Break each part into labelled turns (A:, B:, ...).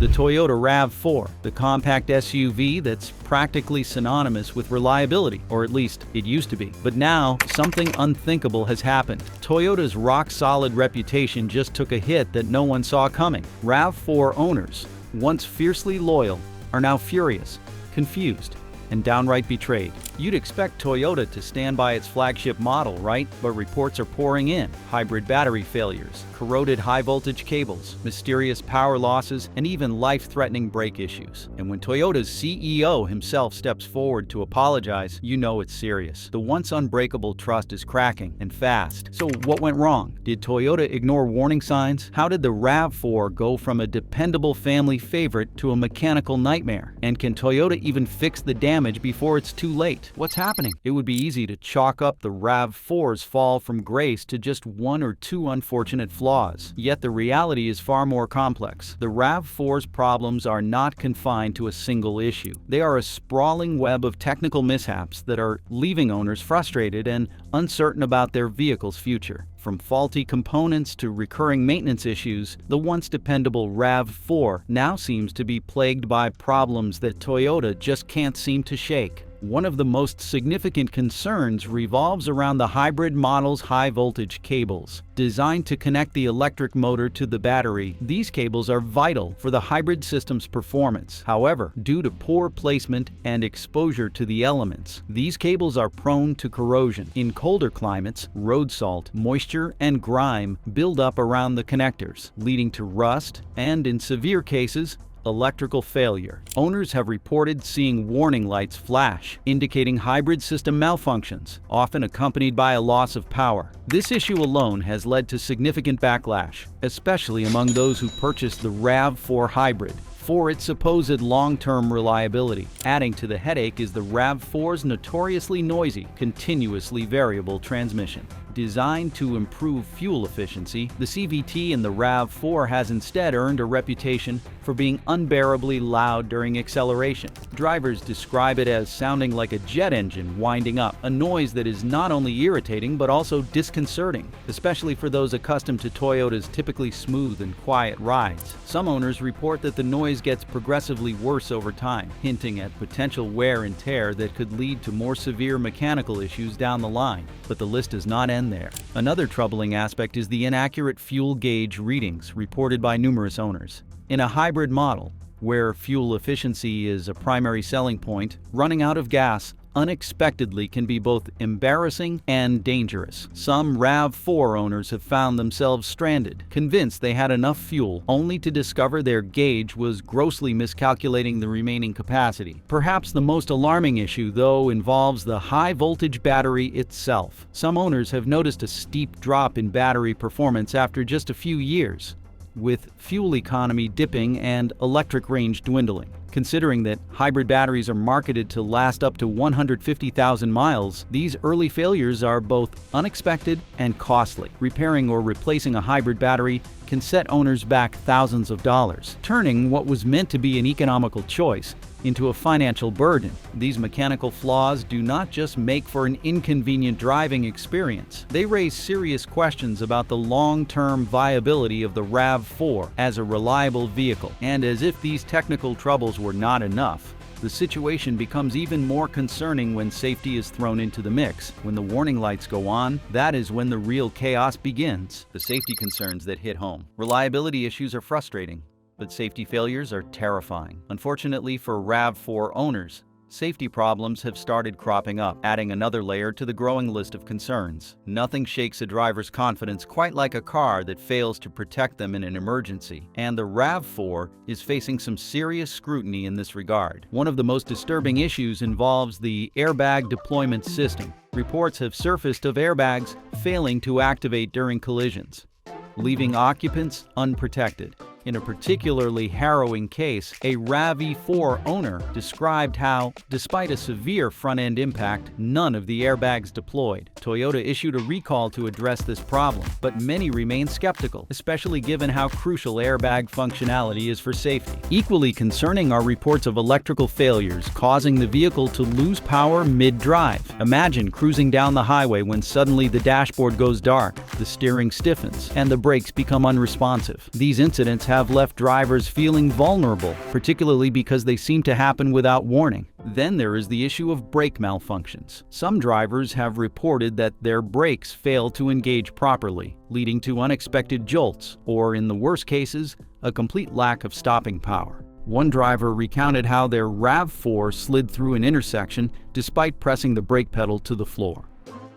A: The Toyota RAV4, the compact SUV that's practically synonymous with reliability, or at least it used to be. But now, something unthinkable has happened. Toyota's rock-solid reputation just took a hit that no one saw coming. RAV4 owners, once fiercely loyal, are now furious, confused, and downright betrayed. You'd expect Toyota to stand by its flagship model, right? But reports are pouring in. Hybrid battery failures, corroded high-voltage cables, mysterious power losses, and even life-threatening brake issues. And when Toyota's CEO himself steps forward to apologize, you know it's serious. The once-unbreakable trust is cracking, and fast. So what went wrong? Did Toyota ignore warning signs? How did the RAV4 go from a dependable family favorite to a mechanical nightmare? And can Toyota even fix the damage before it's too late? What's happening? It would be easy to chalk up the RAV4's fall from grace to just one or two unfortunate flaws. Yet the reality is far more complex. The RAV4's problems are not confined to a single issue. They are a sprawling web of technical mishaps that are leaving owners frustrated and uncertain about their vehicle's future. From faulty components to recurring maintenance issues, the once dependable RAV4 now seems to be plagued by problems that Toyota just can't seem to shake. One of the most significant concerns revolves around the hybrid model's high-voltage cables. Designed to connect the electric motor to the battery, these cables are vital for the hybrid system's performance. However, due to poor placement and exposure to the elements, these cables are prone to corrosion. In colder climates, road salt, moisture, and grime build up around the connectors, leading to rust and, in severe cases, electrical failure. Owners have reported seeing warning lights flash, indicating hybrid system malfunctions, often accompanied by a loss of power. This issue alone has led to significant backlash, especially among those who purchased the RAV4 hybrid for its supposed long-term reliability. Adding to the headache is the RAV4's notoriously noisy, continuously variable transmission. Designed to improve fuel efficiency, the CVT in the RAV4 has instead earned a reputation for being unbearably loud during acceleration. Drivers describe it as sounding like a jet engine winding up, a noise that is not only irritating but also disconcerting, especially for those accustomed to Toyota's typically smooth and quiet rides. Some owners report that the noise gets progressively worse over time, hinting at potential wear and tear that could lead to more severe mechanical issues down the line. But the list does not end there. Another troubling aspect is the inaccurate fuel gauge readings reported by numerous owners. In a hybrid model, where fuel efficiency is a primary selling point, running out of gas unexpectedly can be both embarrassing and dangerous. Some RAV4 owners have found themselves stranded, convinced they had enough fuel, only to discover their gauge was grossly miscalculating the remaining capacity. Perhaps the most alarming issue, though, involves the high-voltage battery itself. Some owners have noticed a steep drop in battery performance after just a few years, with fuel economy dipping and electric range dwindling. Considering that hybrid batteries are marketed to last up to 150,000 miles, these early failures are both unexpected and costly. Repairing or replacing a hybrid battery can set owners back thousands of dollars, turning what was meant to be an economical choice into a financial burden. These mechanical flaws do not just make for an inconvenient driving experience. They raise serious questions about the long-term viability of the RAV4 as a reliable vehicle. And as if these technical troubles were not enough, the situation becomes even more concerning when safety is thrown into the mix. When the warning lights go on, that is when the real chaos begins. The safety concerns that hit home. Reliability issues are frustrating, but safety failures are terrifying. Unfortunately for RAV4 owners, safety problems have started cropping up, adding another layer to the growing list of concerns. Nothing shakes a driver's confidence quite like a car that fails to protect them in an emergency, and the RAV4 is facing some serious scrutiny in this regard. One of the most disturbing issues involves the airbag deployment system. Reports have surfaced of airbags failing to activate during collisions, leaving occupants unprotected. In a particularly harrowing case, a RAV4 owner described how, despite a severe front-end impact, none of the airbags deployed. Toyota issued a recall to address this problem, but many remain skeptical, especially given how crucial airbag functionality is for safety. Equally concerning are reports of electrical failures causing the vehicle to lose power mid-drive. Imagine cruising down the highway when suddenly the dashboard goes dark, the steering stiffens, and the brakes become unresponsive. These incidents have left drivers feeling vulnerable, particularly because they seem to happen without warning. Then there is the issue of brake malfunctions. Some drivers have reported that their brakes fail to engage properly, leading to unexpected jolts, or in the worst cases, a complete lack of stopping power. One driver recounted how their RAV4 slid through an intersection despite pressing the brake pedal to the floor,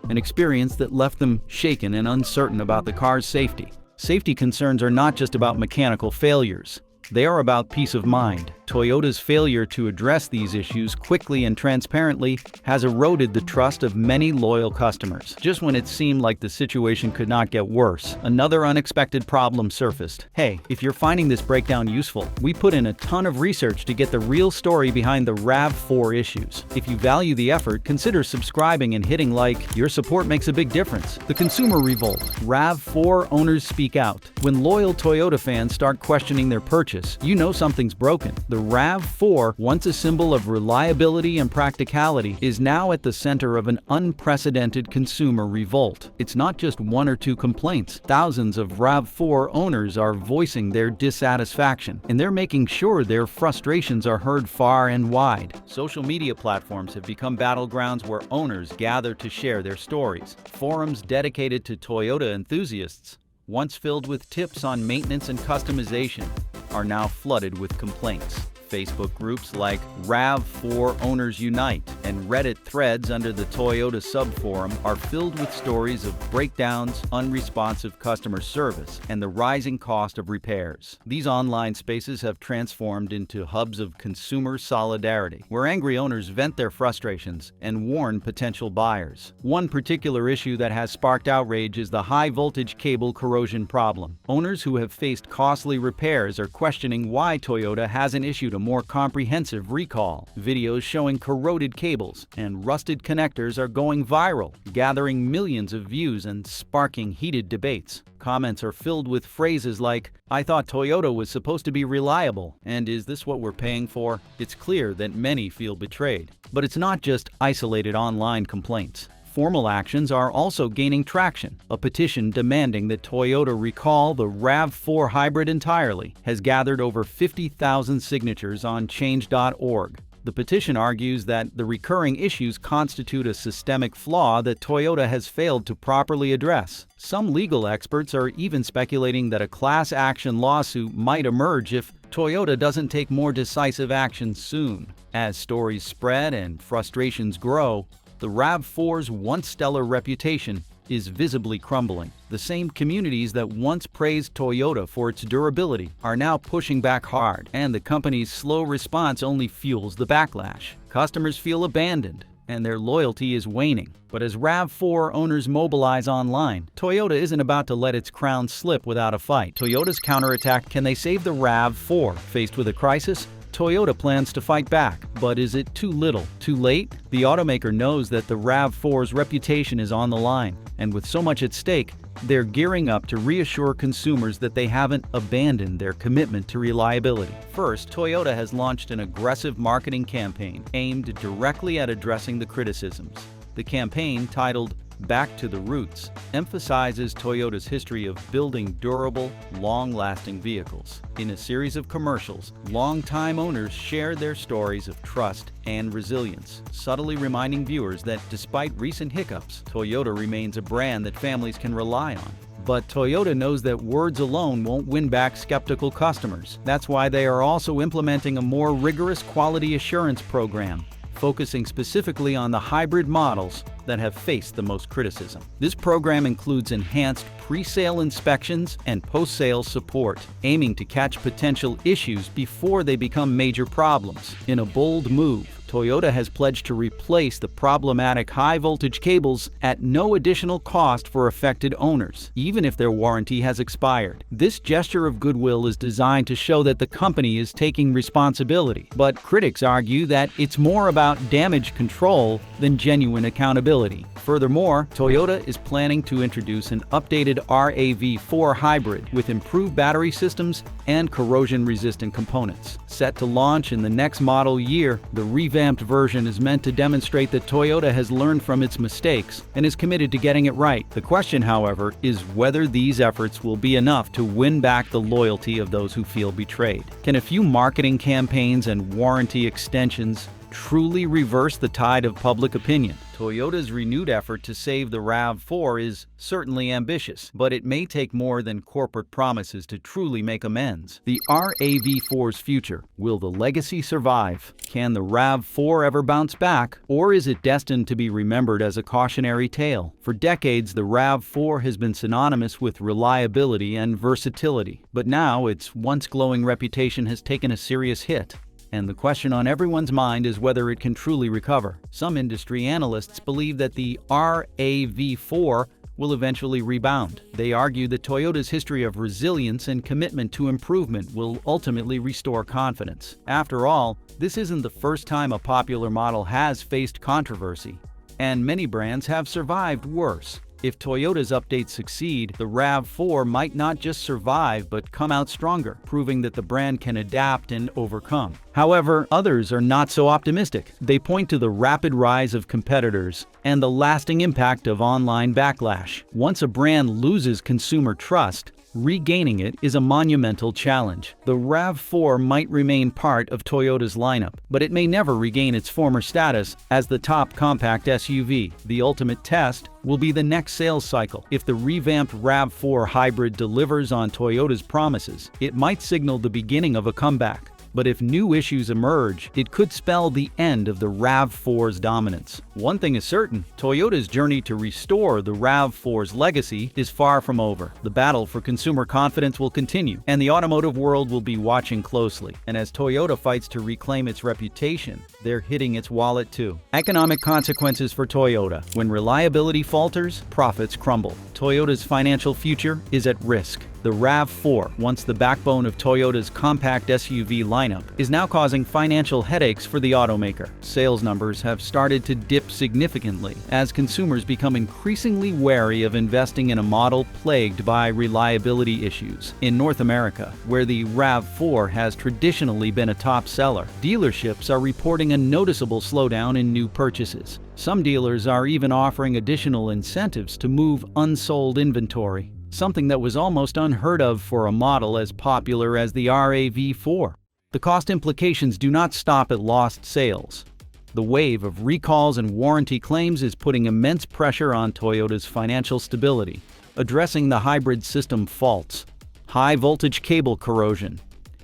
A: an experience that left them shaken and uncertain about the car's safety. Safety concerns are not just about mechanical failures. They are about peace of mind. Toyota's failure to address these issues quickly and transparently has eroded the trust of many loyal customers. Just when it seemed like the situation could not get worse, another unexpected problem surfaced. Hey, if you're finding this breakdown useful, we put in a ton of research to get the real story behind the RAV4 issues. If you value the effort, consider subscribing and hitting like. Your support makes a big difference. The Consumer Revolt. RAV4 owners speak out. When loyal Toyota fans start questioning their purchase, you know something's broken. The RAV4, once a symbol of reliability and practicality, is now at the center of an unprecedented consumer revolt. It's not just one or two complaints. Thousands of RAV4 owners are voicing their dissatisfaction, and they're making sure their frustrations are heard far and wide. Social media platforms have become battlegrounds where owners gather to share their stories. Forums dedicated to Toyota enthusiasts, once filled with tips on maintenance and customization, are now flooded with complaints. Facebook groups like RAV4 Owners Unite and Reddit threads under the Toyota subforum are filled with stories of breakdowns, unresponsive customer service, and the rising cost of repairs. These online spaces have transformed into hubs of consumer solidarity, where angry owners vent their frustrations and warn potential buyers. One particular issue that has sparked outrage is the high-voltage cable corrosion problem. Owners who have faced costly repairs are questioning why Toyota hasn't issued a more comprehensive recall. Videos showing corroded cables and rusted connectors are going viral, gathering millions of views and sparking heated debates. Comments are filled with phrases like, "I thought Toyota was supposed to be reliable," and "Is this what we're paying for?" It's clear that many feel betrayed. But it's not just isolated online complaints. Formal actions are also gaining traction. A petition demanding that Toyota recall the RAV4 hybrid entirely has gathered over 50,000 signatures on change.org. The petition argues that the recurring issues constitute a systemic flaw that Toyota has failed to properly address. Some legal experts are even speculating that a class action lawsuit might emerge if Toyota doesn't take more decisive action soon. As stories spread and frustrations grow, the RAV4's once stellar reputation is visibly crumbling. The same communities that once praised Toyota for its durability are now pushing back hard, and the company's slow response only fuels the backlash. Customers feel abandoned, and their loyalty is waning. But as RAV4 owners mobilize online, Toyota isn't about to let its crown slip without a fight. Toyota's counterattack. Can they save the RAV4? Faced with a crisis, Toyota plans to fight back, but is it too little, too late? The automaker knows that the RAV4's reputation is on the line, and with so much at stake, they're gearing up to reassure consumers that they haven't abandoned their commitment to reliability. First, Toyota has launched an aggressive marketing campaign aimed directly at addressing the criticisms. The campaign, titled Back to the Roots, emphasizes Toyota's history of building durable, long-lasting vehicles. In a series of commercials, longtime owners share their stories of trust and resilience, subtly reminding viewers that despite recent hiccups, Toyota remains a brand that families can rely on. But Toyota knows that words alone won't win back skeptical customers. That's why they are also implementing a more rigorous quality assurance program, focusing specifically on the hybrid models that have faced the most criticism. This program includes enhanced pre-sale inspections and post-sale support, aiming to catch potential issues before they become major problems. In a bold move, Toyota has pledged to replace the problematic high-voltage cables at no additional cost for affected owners, even if their warranty has expired. This gesture of goodwill is designed to show that the company is taking responsibility, but critics argue that it's more about damage control than genuine accountability. Furthermore, Toyota is planning to introduce an updated RAV4 hybrid with improved battery systems and corrosion-resistant components. Set to launch in the next model year, the revamped revamped version is meant to demonstrate that Toyota has learned from its mistakes and is committed to getting it right. The question, however, is whether these efforts will be enough to win back the loyalty of those who feel betrayed. Can a few marketing campaigns and warranty extensions truly reverse the tide of public opinion? Toyota's renewed effort to save the RAV4 is certainly ambitious, but it may take more than corporate promises to truly make amends. The RAV4's future. Will the legacy survive? Can the RAV4 ever bounce back? Or is it destined to be remembered as a cautionary tale? For decades, the RAV4 has been synonymous with reliability and versatility, but now its once glowing reputation has taken a serious hit. And the question on everyone's mind is whether it can truly recover. Some industry analysts believe that the RAV4 will eventually rebound. They argue that Toyota's history of resilience and commitment to improvement will ultimately restore confidence. After all, this isn't the first time a popular model has faced controversy, and many brands have survived worse. If Toyota's updates succeed, the RAV4 might not just survive but come out stronger, proving that the brand can adapt and overcome. However, others are not so optimistic. They point to the rapid rise of competitors and the lasting impact of online backlash. Once a brand loses consumer trust, regaining it is a monumental challenge. The RAV4 might remain part of Toyota's lineup, but it may never regain its former status as the top compact SUV. The ultimate test will be the next sales cycle. If the revamped RAV4 hybrid delivers on Toyota's promises, it might signal the beginning of a comeback. But if new issues emerge, it could spell the end of the RAV4's dominance. One thing is certain, Toyota's journey to restore the RAV4's legacy is far from over. The battle for consumer confidence will continue, and the automotive world will be watching closely. And as Toyota fights to reclaim its reputation, they're hitting its wallet too. Economic consequences for Toyota. When reliability falters, profits crumble. Toyota's financial future is at risk. The RAV4, once the backbone of Toyota's compact SUV lineup, is now causing financial headaches for the automaker. Sales numbers have started to dip significantly as consumers become increasingly wary of investing in a model plagued by reliability issues. In North America, where the RAV4 has traditionally been a top seller, dealerships are reporting a noticeable slowdown in new purchases. Some dealers are even offering additional incentives to move unsold inventory, something that was almost unheard of for a model as popular as the RAV4. The cost implications do not stop at lost sales. The wave of recalls and warranty claims is putting immense pressure on Toyota's financial stability. Addressing the hybrid system faults, high-voltage cable corrosion,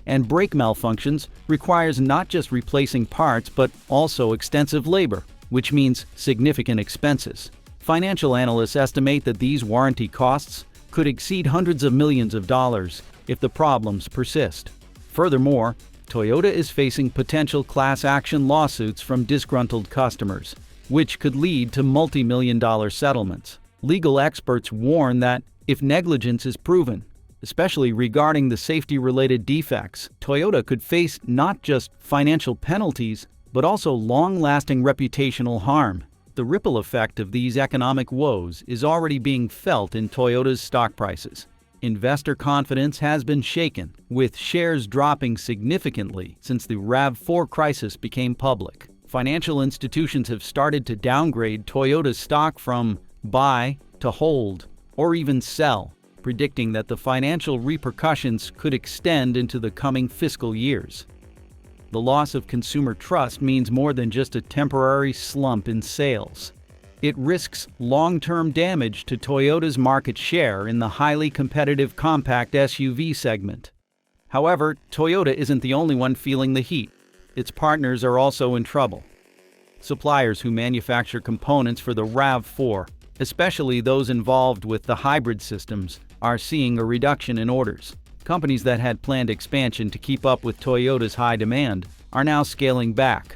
A: and brake malfunctions requires not just replacing parts but also extensive labor, which means significant expenses. Financial analysts estimate that these warranty costs could exceed hundreds of millions of dollars if the problems persist. Furthermore, Toyota is facing potential class action lawsuits from disgruntled customers, which could lead to multi-million-dollar settlements. Legal experts warn that if negligence is proven, especially regarding the safety-related defects, Toyota could face not just financial penalties, but also long-lasting reputational harm. The ripple effect of these economic woes is already being felt in Toyota's stock prices. Investor confidence has been shaken, with shares dropping significantly since the RAV4 crisis became public. Financial institutions have started to downgrade Toyota's stock from buy to hold, or even sell, predicting that the financial repercussions could extend into the coming fiscal years. The loss of consumer trust means more than just a temporary slump in sales. It risks long-term damage to Toyota's market share in the highly competitive compact SUV segment. However, Toyota isn't the only one feeling the heat. Its partners are also in trouble. Suppliers who manufacture components for the RAV4, especially those involved with the hybrid systems, are seeing a reduction in orders. Companies that had planned expansion to keep up with Toyota's high demand are now scaling back,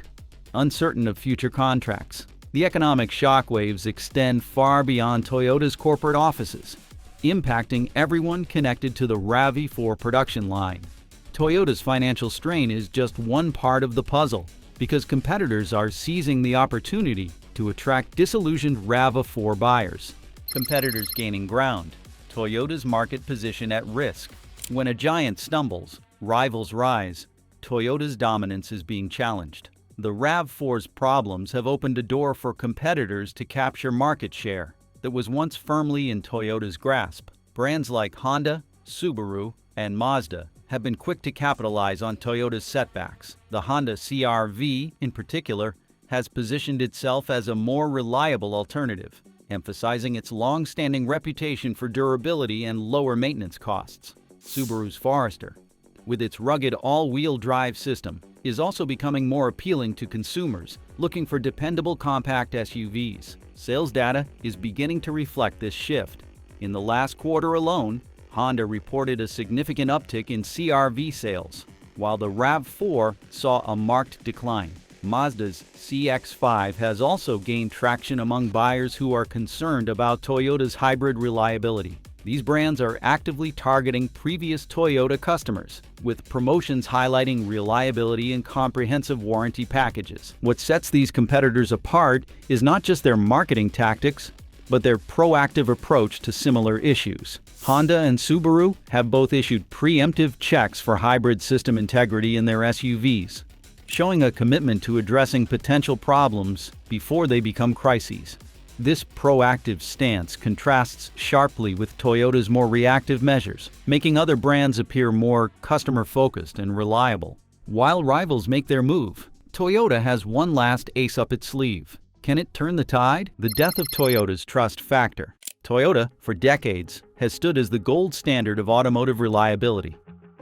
A: uncertain of future contracts. The economic shockwaves extend far beyond Toyota's corporate offices, impacting everyone connected to the RAV4 production line. Toyota's financial strain is just one part of the puzzle, because competitors are seizing the opportunity to attract disillusioned RAV4 buyers. Competitors gaining ground, Toyota's market position at risk. When a giant stumbles, rivals rise. Toyota's dominance is being challenged. The RAV4's problems have opened a door for competitors to capture market share that was once firmly in Toyota's grasp. Brands like Honda, Subaru, and Mazda have been quick to capitalize on Toyota's setbacks. The Honda CR-V, in particular, has positioned itself as a more reliable alternative, emphasizing its long-standing reputation for durability and lower maintenance costs. Subaru's Forester, with its rugged all-wheel drive system, is also becoming more appealing to consumers looking for dependable compact SUVs. Sales data is beginning to reflect this shift. In the last quarter alone, Honda reported a significant uptick in CR-V sales, while the RAV4 saw a marked decline. Mazda's CX-5 has also gained traction among buyers who are concerned about Toyota's hybrid reliability. These brands are actively targeting previous Toyota customers, with promotions highlighting reliability and comprehensive warranty packages. What sets these competitors apart is not just their marketing tactics, but their proactive approach to similar issues. Honda and Subaru have both issued preemptive checks for hybrid system integrity in their SUVs, showing a commitment to addressing potential problems before they become crises. This proactive stance contrasts sharply with Toyota's more reactive measures, making other brands appear more customer-focused and reliable. While rivals make their move, Toyota has one last ace up its sleeve. Can it turn the tide? The death of Toyota's trust factor. Toyota, for decades, has stood as the gold standard of automotive reliability.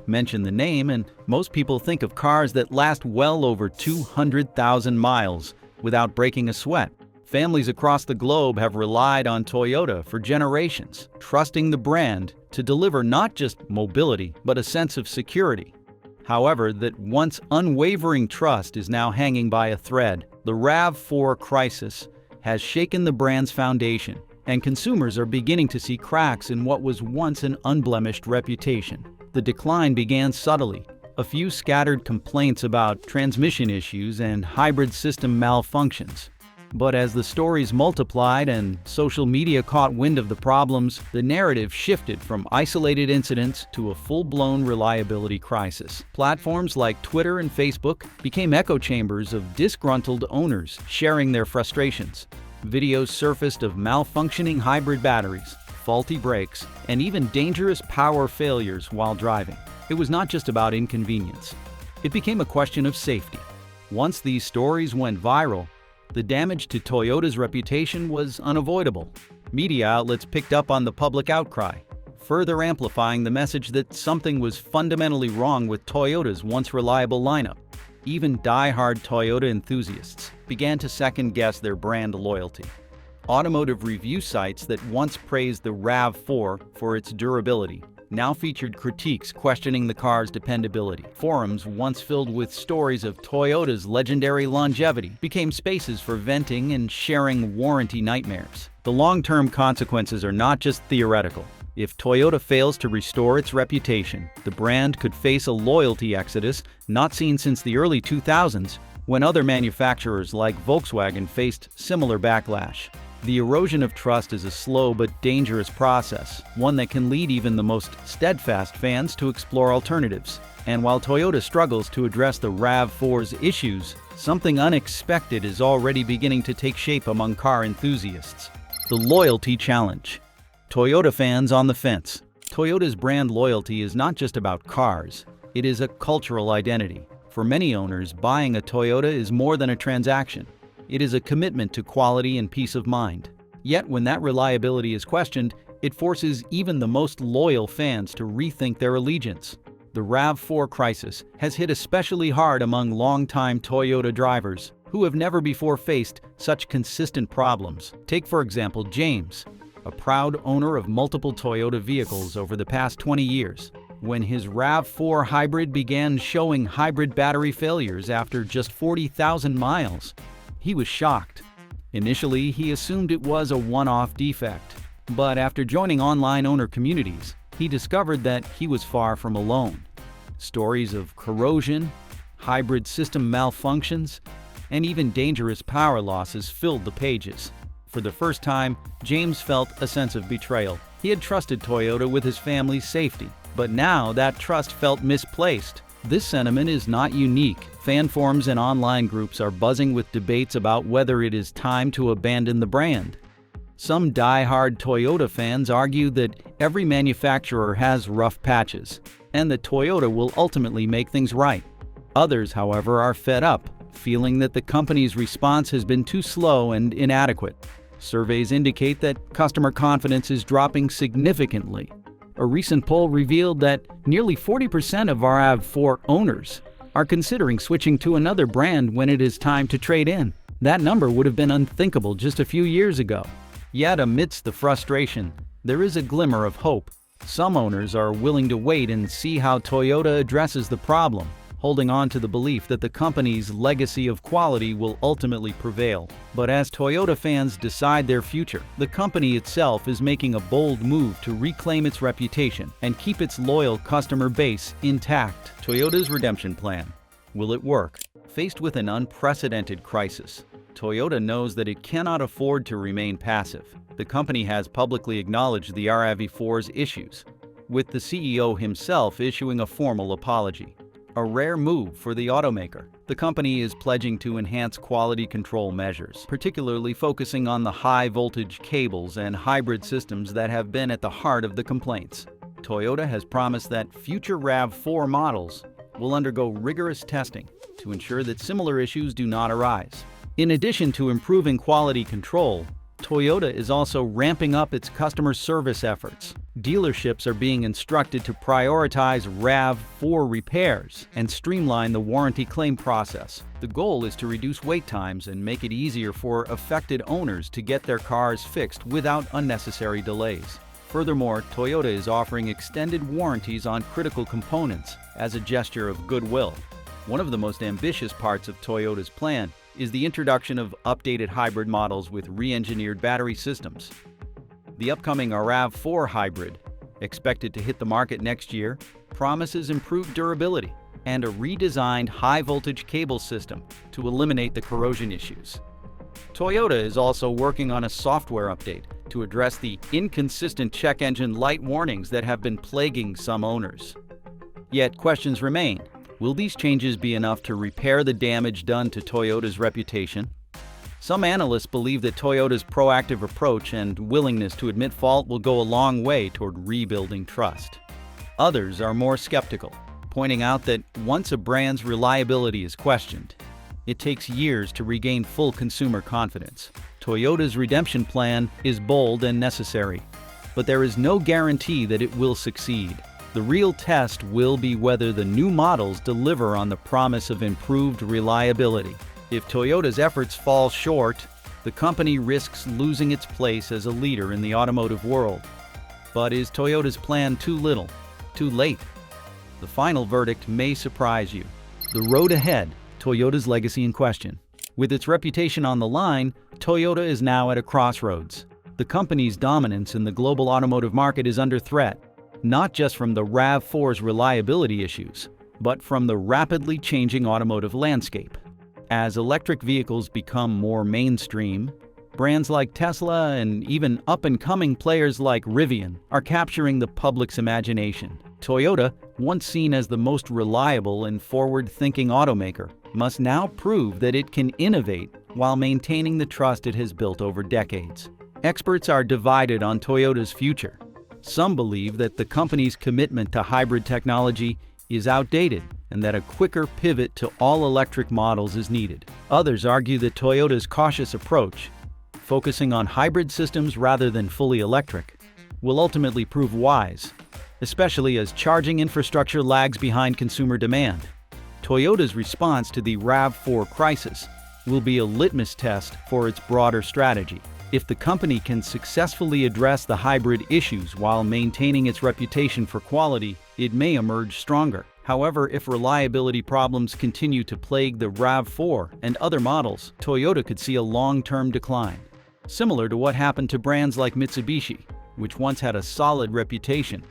A: Mention the name and most people think of cars that last well over 200,000 miles without breaking a sweat. Families across the globe have relied on Toyota for generations, trusting the brand to deliver not just mobility, but a sense of security. However, that once unwavering trust is now hanging by a thread. The RAV4 crisis has shaken the brand's foundation, and consumers are beginning to see cracks in what was once an unblemished reputation. The decline began subtly. A few scattered complaints about transmission issues and hybrid system malfunctions. But as the stories multiplied and social media caught wind of the problems, the narrative shifted from isolated incidents to a full-blown reliability crisis. Platforms like Twitter and Facebook became echo chambers of disgruntled owners sharing their frustrations. Videos surfaced of malfunctioning hybrid batteries, faulty brakes, and even dangerous power failures while driving. It was not just about inconvenience. It became a question of safety. Once these stories went viral, the damage to Toyota's reputation was unavoidable. Media outlets picked up on the public outcry, further amplifying the message that something was fundamentally wrong with Toyota's once reliable lineup. Even die-hard Toyota enthusiasts began to second-guess their brand loyalty. Automotive review sites that once praised the RAV4 for its durability now featured critiques questioning the car's dependability. Forums once filled with stories of Toyota's legendary longevity became spaces for venting and sharing warranty nightmares. The long-term consequences are not just theoretical. If Toyota fails to restore its reputation, the brand could face a loyalty exodus not seen since the early 2000s, when other manufacturers like Volkswagen faced similar backlash. The erosion of trust is a slow but dangerous process, one that can lead even the most steadfast fans to explore alternatives. And while Toyota struggles to address the RAV4's issues, something unexpected is already beginning to take shape among car enthusiasts. The loyalty challenge. Toyota fans on the fence. Toyota's brand loyalty is not just about cars, it is a cultural identity. For many owners, buying a Toyota is more than a transaction. It is a commitment to quality and peace of mind. Yet when that reliability is questioned, it forces even the most loyal fans to rethink their allegiance. The RAV4 crisis has hit especially hard among longtime Toyota drivers who have never before faced such consistent problems. Take, for example, James, a proud owner of multiple Toyota vehicles over the past 20 years. When his RAV4 hybrid began showing hybrid battery failures after just 40,000 miles, he was shocked. Initially, he assumed it was a one-off defect, but after joining online owner communities, he discovered that he was far from alone. Stories of corrosion, hybrid system malfunctions, and even dangerous power losses filled the pages. For the first time, James felt a sense of betrayal. He had trusted Toyota with his family's safety, but now that trust felt misplaced. This sentiment is not unique. Fan forums and online groups are buzzing with debates about whether it is time to abandon the brand. Some die-hard Toyota fans argue that every manufacturer has rough patches, and that Toyota will ultimately make things right. Others, however, are fed up, feeling that the company's response has been too slow and inadequate. Surveys indicate that customer confidence is dropping significantly. A recent poll revealed that nearly 40% of RAV4 owners are considering switching to another brand when it is time to trade in. That number would have been unthinkable just a few years ago. Yet amidst the frustration, there is a glimmer of hope. Some owners are willing to wait and see how Toyota addresses the problem, holding on to the belief that the company's legacy of quality will ultimately prevail. But as Toyota fans decide their future, the company itself is making a bold move to reclaim its reputation and keep its loyal customer base intact. Toyota's redemption plan. Will it work? Faced with an unprecedented crisis, Toyota knows that it cannot afford to remain passive. The company has publicly acknowledged the RAV4's issues, with the CEO himself issuing a formal apology. A rare move for the automaker. The company is pledging to enhance quality control measures, particularly focusing on the high-voltage cables and hybrid systems that have been at the heart of the complaints. Toyota has promised that future RAV4 models will undergo rigorous testing to ensure that similar issues do not arise. In addition to improving quality control, Toyota is also ramping up its customer service efforts. Dealerships are being instructed to prioritize RAV4 repairs and streamline the warranty claim process. The goal is to reduce wait times and make it easier for affected owners to get their cars fixed without unnecessary delays. Furthermore, Toyota is offering extended warranties on critical components as a gesture of goodwill. One of the most ambitious parts of Toyota's plan is the introduction of updated hybrid models with re-engineered battery systems. The upcoming RAV4 hybrid, expected to hit the market next year, promises improved durability and a redesigned high-voltage cable system to eliminate the corrosion issues. Toyota is also working on a software update to address the inconsistent check engine light warnings that have been plaguing some owners. Yet questions remain. Will these changes be enough to repair the damage done to Toyota's reputation? Some analysts believe that Toyota's proactive approach and willingness to admit fault will go a long way toward rebuilding trust. Others are more skeptical, pointing out that once a brand's reliability is questioned, it takes years to regain full consumer confidence. Toyota's redemption plan is bold and necessary, but there is no guarantee that it will succeed. The real test will be whether the new models deliver on the promise of improved reliability. If Toyota's efforts fall short, the company risks losing its place as a leader in the automotive world. But is Toyota's plan too little, too late? The final verdict may surprise you. The road ahead, Toyota's legacy in question. With its reputation on the line, Toyota is now at a crossroads. The company's dominance in the global automotive market is under threat, not just from the RAV4's reliability issues, but from the rapidly changing automotive landscape. As electric vehicles become more mainstream, brands like Tesla and even up-and-coming players like Rivian are capturing the public's imagination. Toyota, once seen as the most reliable and forward-thinking automaker, must now prove that it can innovate while maintaining the trust it has built over decades. Experts are divided on Toyota's future. Some believe that the company's commitment to hybrid technology is outdated and that a quicker pivot to all-electric models is needed. Others argue that Toyota's cautious approach, focusing on hybrid systems rather than fully electric, will ultimately prove wise, especially as charging infrastructure lags behind consumer demand. Toyota's response to the RAV4 crisis will be a litmus test for its broader strategy. If the company can successfully address the hybrid issues while maintaining its reputation for quality, it may emerge stronger. However, if reliability problems continue to plague the RAV4 and other models, Toyota could see a long-term decline. Similar to what happened to brands like Mitsubishi, which once had a solid reputation,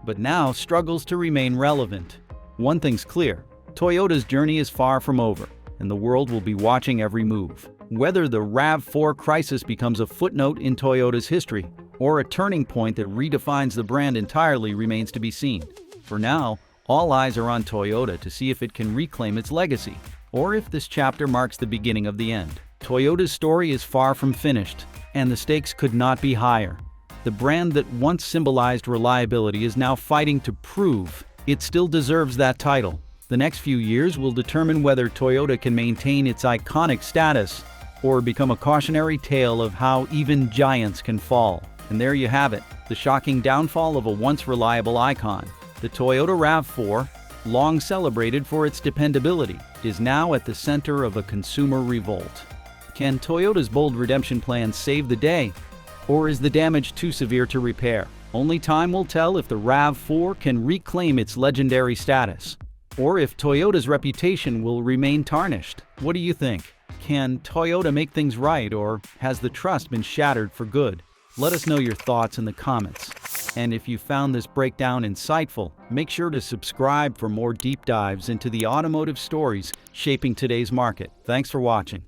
A: but now struggles to remain relevant. One thing's clear, Toyota's journey is far from over, and the world will be watching every move. Whether the RAV4 crisis becomes a footnote in Toyota's history or a turning point that redefines the brand entirely remains to be seen. For now, All eyes are on Toyota to see if it can reclaim its legacy, or if this chapter marks the beginning of the end. Toyota's story is far from finished, and the stakes could not be higher. The brand that once symbolized reliability is now fighting to prove it still deserves that title. The next few years will determine whether Toyota can maintain its iconic status or become a cautionary tale of how even giants can fall. And there you have it, the shocking downfall of a once reliable icon. The Toyota RAV4, long celebrated for its dependability, is now at the center of a consumer revolt. Can Toyota's bold redemption plan save the day, or is the damage too severe to repair? Only time will tell if the RAV4 can reclaim its legendary status, or if Toyota's reputation will remain tarnished. What do you think? Can Toyota make things right, or has the trust been shattered for good? Let us know your thoughts in the comments. And if you found this breakdown insightful, make sure to subscribe for more deep dives into the automotive stories shaping today's market. Thanks for watching.